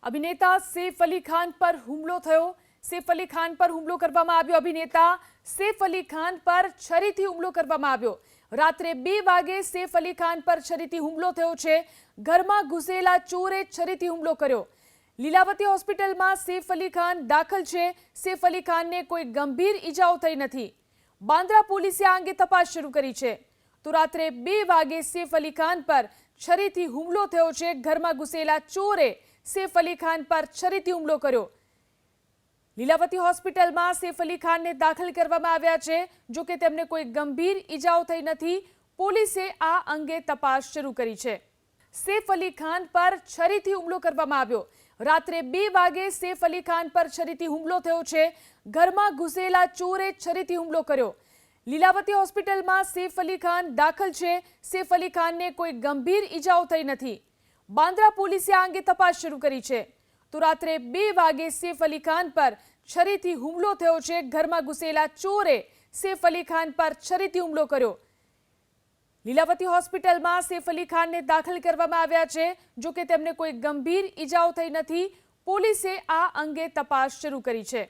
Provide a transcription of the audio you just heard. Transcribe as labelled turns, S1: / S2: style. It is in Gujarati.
S1: અભિનેતા સૈફ અલી ખાન પર હુમલો થયો। સૈફ અલી ખાન પર હુમલો કરવામાં આવ્યો। અભિનેતા સૈફ અલી ખાન પર છરીથી હુમલો કરવામાં આવ્યો। રાત્રે 2 વાગે સૈફ અલી ખાન પર છરીથી હુમલો થયો છે। ઘરમાં ઘૂસેલા ચોરે છરીથી હુમલો કર્યો। લીલાવતી હોસ્પિટલમાં સૈફ અલી ખાન દાખલ છે। સૈફ અલી ખાનને કોઈ ગંભીર ઈજાઓ થઈ નથી। બાંદ્રા પોલીસે આ અંગે તપાસ શરૂ કરી છે। તો રાત્રે 2 વાગે સૈફ અલી ખાન પર છરીથી હુમલો થયો છે। ઘરમાં ઘૂસેલા ચોરે સૈફ અલી ખાન પર છરીથી હુમલો કર્યો। લીલાવતી હોસ્પિટલમાં સૈફ અલી ખાનને દાખલ કરવામાં આવ્યા છે। જો કે તેમને કોઈ ગંભીર ઈજાઓ થઈ નથી। પોલીસે આ અંગે તપાસ શરૂ કરી છે। સૈફ અલી ખાન પર છરીથી હુમલો કરવામાં આવ્યો। રાત્રે 2 વાગે સૈફ અલી ખાન પર છરીથી હુમલો થયો છે। ઘરમાં ઘૂસેલા ચોરે છરીથી હુમલો કર્યો। લીલાવતી હોસ્પિટલમાં સૈફ અલી ખાન દાખલ છે। સૈફ અલી ખાનને કોઈ ગંભીર ઈજાઓ થઈ નથી। બાંદ્રા પોલીસે આ અંગે તપાસ શરૂ કરી છે। તો રાત્રે 2 વાગે સૈફ અલી ખાન પર છરીથી હુમલો થયો છે। ઘરમાં ઘૂસેલા ચોરે સૈફ અલી ખાન પર છરીથી હુમલો કર્યો। લીલાવતી હોસ્પિટલમાં સૈફ અલી ખાનને દાખલ કરવામાં આવ્યા છે। જો કે તેમને કોઈ ગંભીર ઈજાઓ થઈ નથી। પોલીસે આ અંગે તપાસ શરૂ કરી છે।